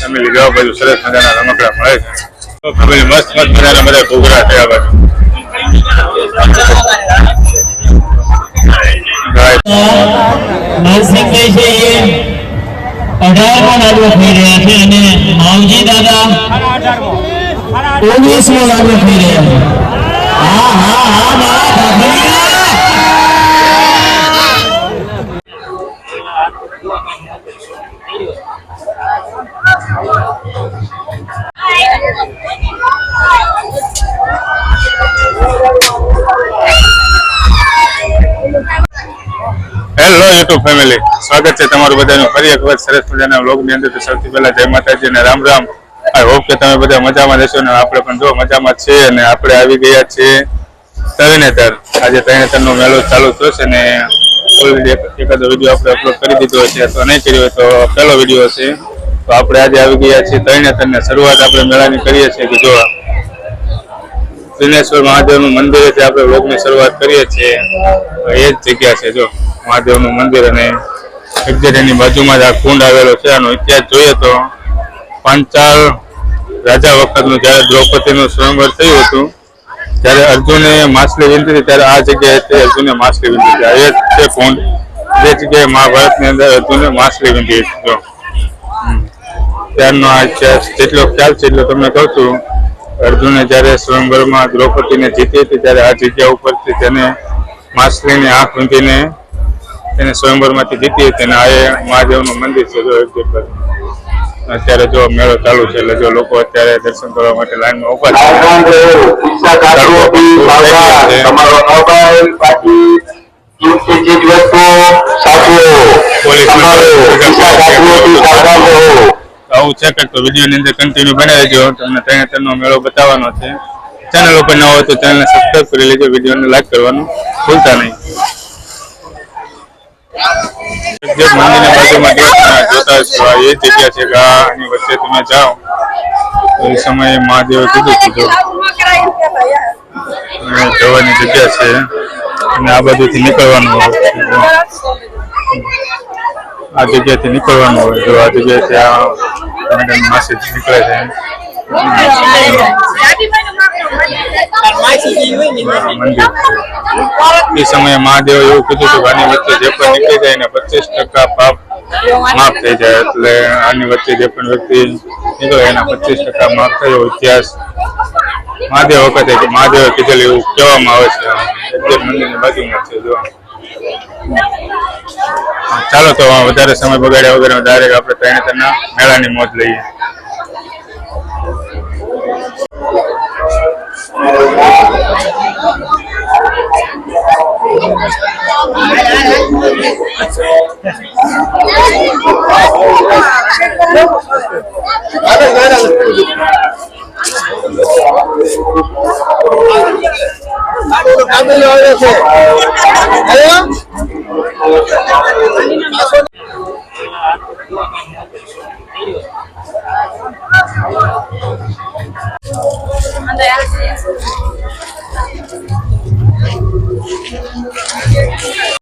Family જવા બાજુ સરસ મજાના રમકડા મળે છે. તો ફેમિલી મસ્ત મજાના બધા ઘૂઘરા છે આ બાજુ. નરસિંહભાઈ છે એ 18મો લાડવો થઈ રહ્યા છે અને માવજી દાદા 19મો લાડવો થઈ રહ્યા છે. હા હા હા હેલો યુટ્યુબ ફેમિલી, સ્વાગત છે તમારું બધાનું ફરી એક વખત સરસ મજાના વ્લોગની અંદર. તો સૌથી પહેલા જય માતાજી અને રામ રામ. આઈ હોપ કે તમે બધા મજામાં રહેશો ને આપણે પણ જો મજામાં છીએ. અને આપણે આવી ગયા છીએ તરણેતર. આજે તરણેતરનો મેળો ચાલુ થયો છે ને ઓલરેડી એકાદો વિડીયો આપણે અપલોડ કરી દીધો હશે અથવા નહીં કર્યો હોય તો પહેલો વિડીયો હશે. તો આપણે આજે આવી ગયા છીએ તરણેતરને. શરૂઆત આપણે મેળાની કરીએ છીએ કે જો દિનેશ્વર મહાદેવનું મંદિરેથી આપણે વ્લોગની શરૂઆત કરીએ છીએ. એ જ જગ્યા છે જો મહાદેવનું મંદિર, અને એક્ઝેક્ટ એની બાજુમાં જ આ કુંડ આવેલો છે. આનો ઇતિહાસ જોઈએ તો પાંચાલ રાજા વખતનું જ્યારે દ્રૌપદીનું સ્વયંવર થયું હતું ત્યારે અર્જુને માછલી વીંધી હતી, ત્યારે આ જગ્યાએથી અર્જુને માછલી વીંધી હતી. એ છે કુંડ જે જગ્યાએ મહાભારતની અંદર અર્જુને માછલી વીંધી હતી. જો ત્યારનો આ ઇતિહાસ જેટલો ખ્યાલ છે એટલો તમને કહું છું. અર્જુને જ્યારે સ્વયંવરમાં દ્રૌપદીને જીતી હતી ત્યારે આ જગ્યા ઉપરથી તેને માછલીની આંખ વીંધીને તેને સ્વયંવરમાંથી જીતી હતી. અને આ એ મહાદેવનું મંદિર છે. જો અત્યારે જો મેળો ચાલુ છે એટલે જો લોકો અત્યારે દર્શન કરવા માટે લાઈનમાં ઉભા છે. આવું છે કે તો વિડીયોની અંદર કન્ટિન્યુ બનાવી દેજો. તમને તરણેતરનો મેળો બતાવવાનો છે. ચેનલ ઉપર ન હોય તો ચેનલને સબસ્ક્રાઈબ કરી લેજો, વિડીયોને લાઈક કરવાનું ભૂલતા નહીં. જે મંદિરની બાજુમાં જોતા છો એ જગ્યા છે કે આની વચ્ચે તમે જાઓ તો એ સમયે મહાદેવે કીધું હતું જવાની જગ્યા છે. અને આ બાજુથી નીકળવાનું હોય, આ જગ્યાથી નીકળવાનું હોય. જો આ જગ્યાથી આ માસી નીકળે છે મંદિર. એ સમયે મહાદેવ એવું કીધું હતું કે આની વચ્ચે જે પણ નીકળી જાય ને 25% પાપ માફ થઈ જાય. એટલે આની વચ્ચે જે પણ વ્યક્તિ નીકળે એના 25% માફ થયો ઇતિહાસ મહાદેવ વખતે મહાદેવે કીધેલું એવું કહેવામાં આવે છે. મંદિરની બાજુમાં છે. જો ચાલો તો વધારે સમય બગાડ્યા વગર ડાયરેક્ટ આપણે તરણેતરના મેળાની મોજ લઈએ.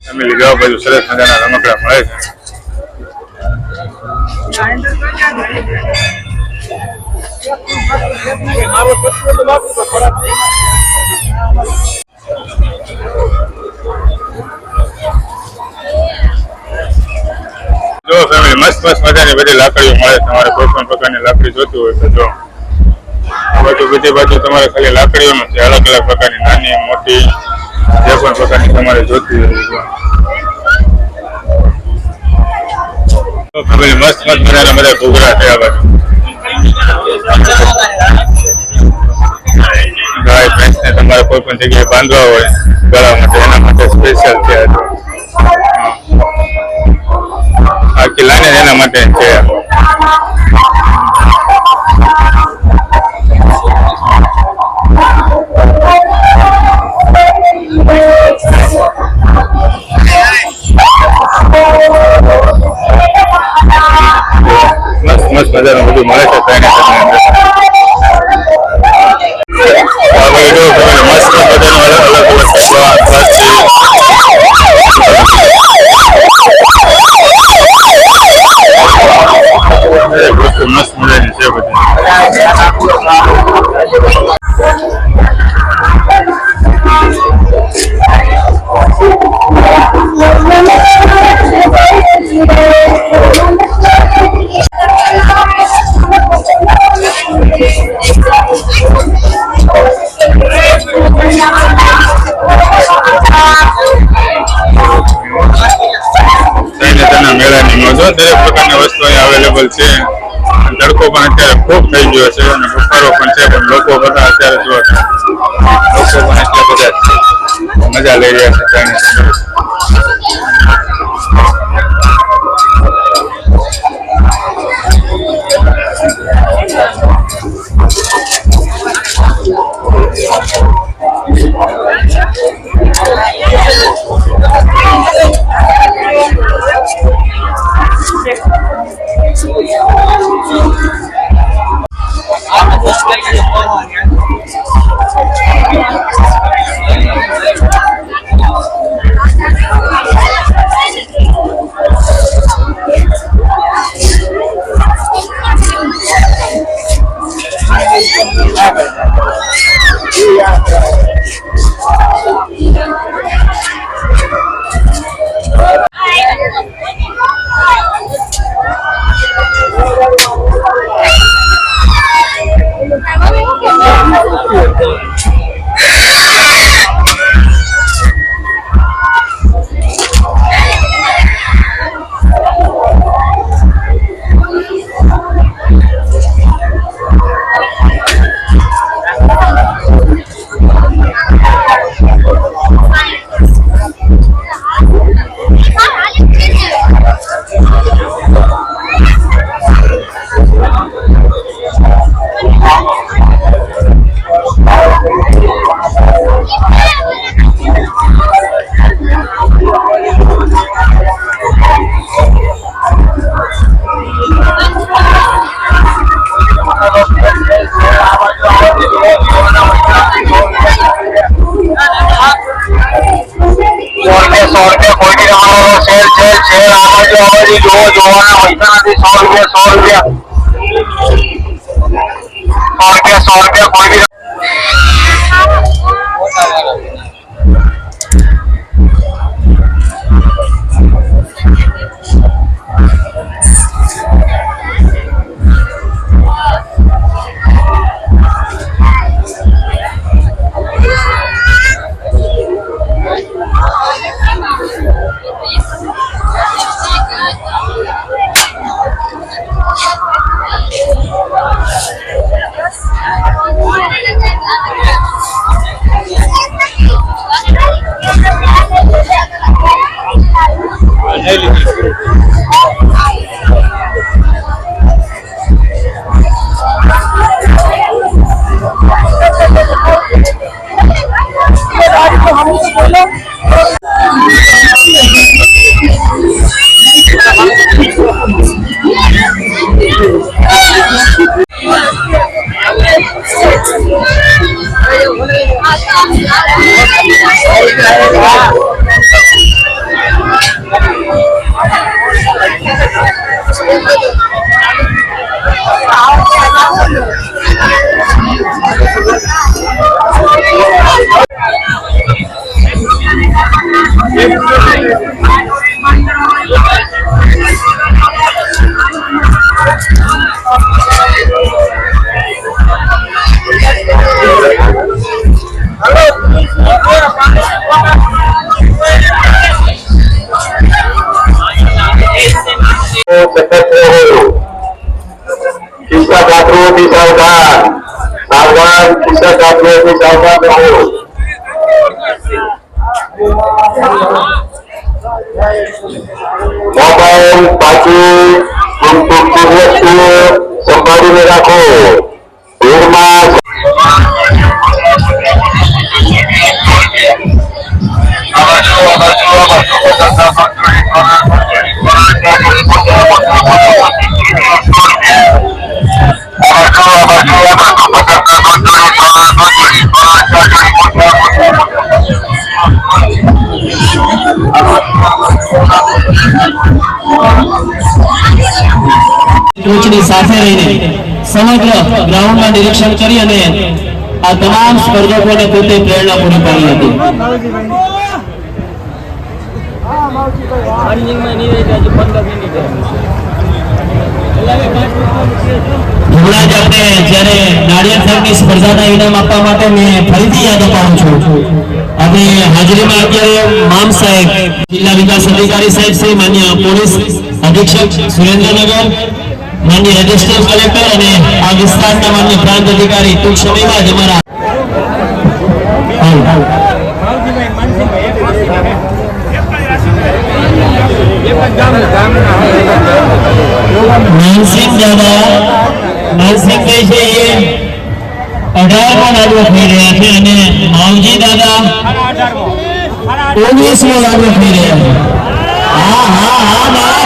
ફેમિલી જવા બાજુ સરસ મજાના રમકડા મળે છે. જો ફેમિલી મસ્ત મજાની બધી લાકડીઓ મળે. તમારે કોઈ પણ પ્રકારની લાકડી જોતી હોય તો જો આ બાજુ બધી બાજુ તમારે ખાલી લાકડીઓનું છે. અલગ અલગ પ્રકારની નાની મોટી જે પણ પ્રકારની તમારે જોતી હોય. ફેમિલી મસ્ત મજાના બધા ઘૂઘરા છે આ બાજુ. ગાય ભેંસને તમારે કોઈ પણ જગ્યાએ બાંધવા હોય ગળા માટે એના માટે સ્પેશિયલ છે. આખી લાઈને એના માટે છે. મસ્ત મજાનું બધું મળે છે તરણેતરની અંદર. મસ્ત મજાનું અલગ અલગ વસ્તુ મસ્ત મજાની દરેક પ્રકારની વસ્તુ અહીંયા અવેલેબલ છે. તડકો પણ અત્યારે ખૂબ થઈ ગયો છે અને બફારો પણ છે, પણ લોકો બધા અત્યારે જો લોકો પણ એટલા બધા મજા લઈ રહ્યા છે ત્યાંની. મોબાઈલ પાછું સંભાળીને રાખો. ભીડમાં કોચની સાથે રહીને સમગ્ર ગ્રાઉન્ડમાં નિરીક્ષણ કરી અને આ તમામ સ્પર્ધકોને પોતે પ્રેરણા પૂરી પાડી હતી. હમણાં જ આપણે જ્યારે નાળિયેર ફેંકની સ્પર્ધાના ઇનામ આપવા માટે મેં ફરીથી યાદ અપાવું છું. અને હાજરીમાં અત્યારે મામ સાહેબ, જિલ્લા વિકાસ અધિકારી સાહેબ શ્રી, માન્ય પોલીસ અધિક્ષક સુરેન્દ્રનગર, માનનીય રજિસ્ટર કલેક્ટર અને આ વિસ્તારના માનનીય પ્રાંત અધિકારી ટૂંક સમયમાં જ અમારા માનસિંહભાઈ છે એ 18મો લાડવો થઈ રહ્યા છે અને માવજી દાદા 19મો લાડવો થઈ રહ્યા છે. હા હા હા મારા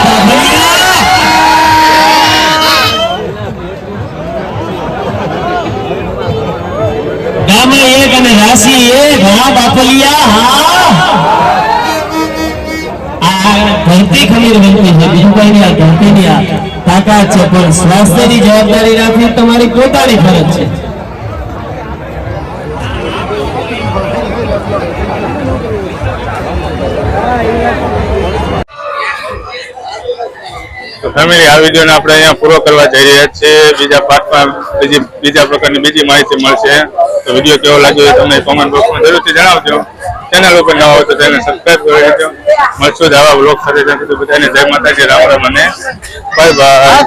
ગામમાં એક અને રાશિ એક. હા બાપલિયા હા. આ ધરતી ખમીર બનતી છે, બીજું કઈ નહીં. આ ધરતીની આ તાકાત છે, પણ સ્વાસ્થ્યની જવાબદારી રાખવી તમારી પોતાની ફરજ છે. તો ફેમિલી આ વિડીયોને આપણે અહીંયા પૂરો કરવા જઈ રહ્યા છીએ. બીજા પાર્ટમાં બીજા પ્રકારની બીજી માહિતી મળશે. તો વિડીયો કેવો લાગ્યો એ તમે કોમેન્ટ બોક્સમાં જરૂરથી જણાવજો. ચેનલ ઉપર નવા હોય તો તેને સબસ્ક્રાઈબ કરી દેજો. મળશું જ આવા વ્લોગ સાથે. ત્યાં સુધી બધાને જય માતાજી, રામ રામ અને બાય બાય.